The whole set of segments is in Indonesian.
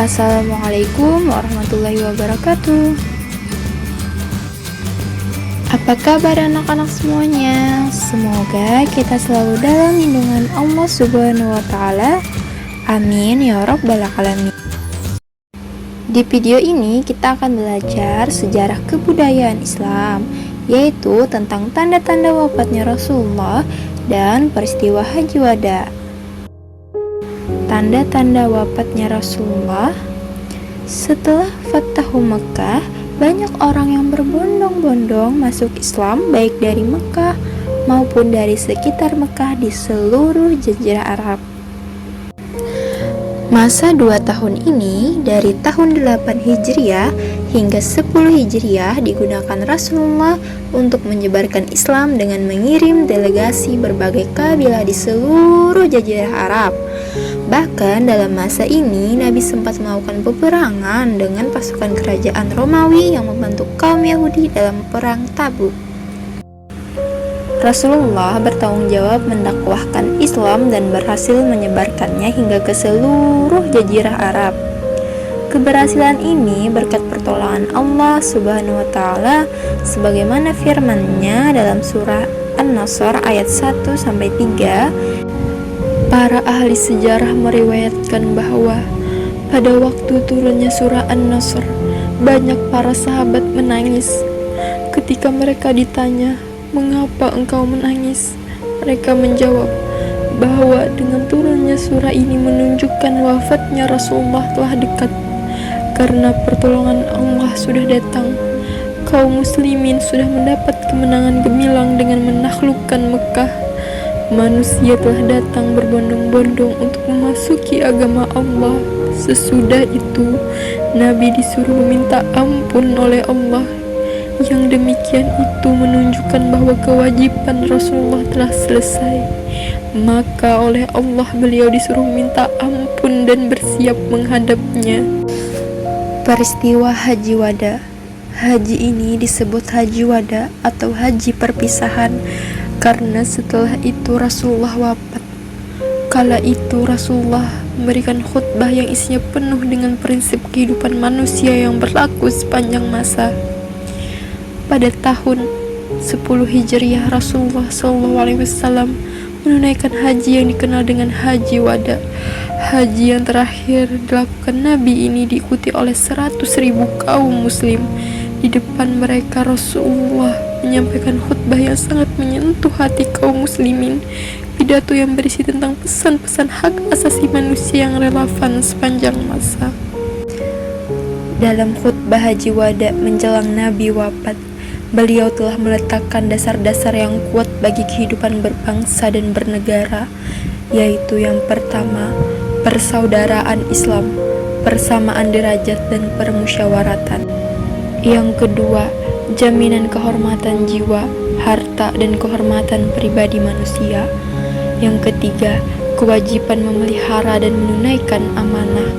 Assalamualaikum warahmatullahi wabarakatuh. Apa kabar anak-anak semuanya? Semoga kita selalu dalam lindungan Allah Subhanahu wa Ta'ala. Amin ya Rabbal Alamin. Di video ini kita akan belajar sejarah kebudayaan Islam, yaitu tentang tanda-tanda wafatnya Rasulullah dan peristiwa Haji Wada. Tanda-tanda wafatnya Rasulullah. Setelah Fatahu Mekah, banyak orang yang berbondong-bondong masuk Islam, baik dari Mekah maupun dari sekitar Mekah di seluruh jazirah Arab. Masa 2 tahun ini, dari tahun 8 Hijriah hingga 10 Hijriah, digunakan Rasulullah untuk menyebarkan Islam dengan mengirim delegasi berbagai kabilah di seluruh jazirah Arab. Bahkan dalam masa ini, Nabi sempat melakukan peperangan dengan pasukan kerajaan Romawi yang membantu kaum Yahudi dalam perang Tabuk. Rasulullah bertanggung jawab mendakwahkan Islam dan berhasil menyebarkannya hingga ke seluruh jazirah Arab. Keberhasilan ini berkat pertolongan Allah Subhanahu wa Ta'ala, sebagaimana firman-Nya dalam surah An-Nasr ayat 1-3. Para ahli sejarah meriwayatkan bahwa pada waktu turunnya surah An-Nasr, banyak para sahabat menangis. Ketika mereka ditanya, "Mengapa engkau menangis?" Mereka menjawab bahwa dengan turunnya surah ini menunjukkan wafatnya Rasulullah telah dekat, karena pertolongan Allah sudah datang. Kaum muslimin sudah mendapat kemenangan gemilang dengan menaklukkan Mekah. Manusia telah datang berbondong-bondong untuk memasuki agama Allah. Sesudah itu, Nabi disuruh meminta ampun oleh Allah. Yang demikian itu menunjukkan bahwa kewajiban Rasulullah telah selesai. Maka oleh Allah beliau disuruh minta ampun dan bersiap menghadapnya. Peristiwa Haji Wada. Haji ini disebut Haji Wada atau Haji Perpisahan karena setelah itu Rasulullah wafat. Kala itu Rasulullah memberikan khutbah yang isinya penuh dengan prinsip kehidupan manusia yang berlaku sepanjang masa. Pada tahun 10 Hijriah, Rasulullah SAW menunaikan haji yang dikenal dengan Haji Wada. Haji yang terakhir dilakukan Nabi ini diikuti oleh 100.000 kaum muslim. Di depan mereka Rasulullah menyampaikan khutbah yang sangat menyentuh hati kaum muslimin. Pidato yang berisi tentang pesan-pesan hak asasi manusia yang relevan sepanjang masa. Dalam khutbah Haji Wada menjelang Nabi wafat, beliau telah meletakkan dasar-dasar yang kuat bagi kehidupan berbangsa dan bernegara, yaitu yang pertama, persaudaraan Islam, persamaan derajat dan permusyawaratan. Yang kedua, jaminan kehormatan jiwa, harta dan kehormatan pribadi manusia. Yang ketiga, kewajiban memelihara dan menunaikan amanah.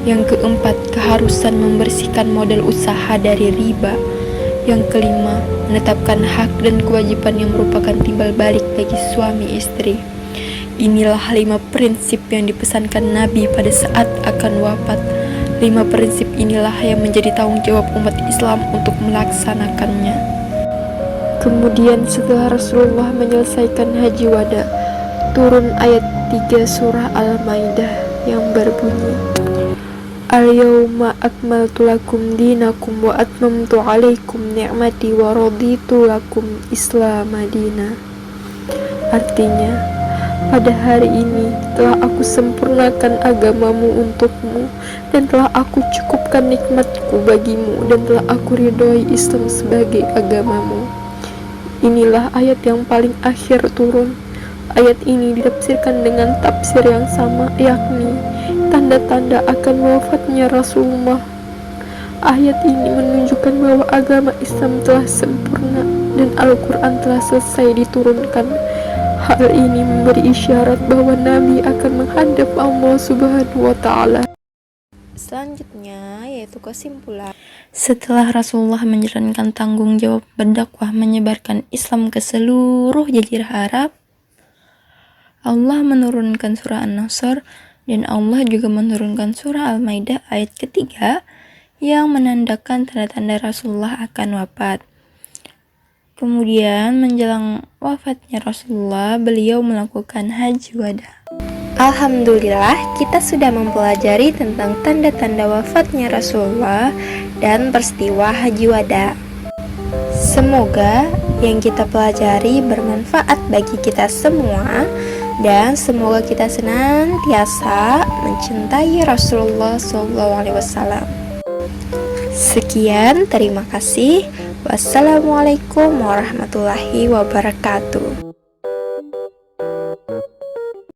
Yang keempat, keharusan membersihkan modal usaha dari riba. Yang kelima, menetapkan hak dan kewajiban yang merupakan timbal balik bagi suami istri. Inilah 5 prinsip yang dipesankan Nabi pada saat akan wafat. 5 prinsip inilah yang menjadi tanggung jawab umat Islam untuk melaksanakannya. Kemudian setelah Rasulullah menyelesaikan Haji Wada, turun ayat 3 surah Al-Maidah yang berbunyi, "Al-yawma akmaltu lakum dinakum wa atmamtu alaikum ni'mati wa raditu lakum Islam madina." Artinya, pada hari ini telah aku sempurnakan agamamu untukmu, dan telah aku cukupkan nikmatku bagimu, dan telah aku ridhoi Islam sebagai agamamu. Inilah ayat yang paling akhir turun. Ayat ini ditafsirkan dengan tafsir yang sama, yakni tanda-tanda akan wafatnya Rasulullah. Ayat ini menunjukkan bahwa agama Islam telah sempurna dan Al-Quran telah selesai diturunkan. Hal ini memberi isyarat bahwa Nabi akan menghadap Allah Subhanahu wa Ta'ala. Selanjutnya yaitu kesimpulan. Setelah Rasulullah menjalankan tanggung jawab berdakwah menyebarkan Islam ke seluruh jazirah Arab, Allah menurunkan surah An-Nasr Dan Allah juga menurunkan surah Al-Maidah ayat ketiga yang menandakan tanda-tanda Rasulullah akan wafat. Kemudian menjelang wafatnya Rasulullah, beliau melakukan haji wada. Alhamdulillah, kita sudah mempelajari tentang tanda-tanda wafatnya Rasulullah dan peristiwa haji wada. Semoga yang kita pelajari bermanfaat bagi kita semua, dan semoga kita senantiasa mencintai Rasulullah SAW. Sekian, terima kasih. Wassalamualaikum warahmatullahi wabarakatuh.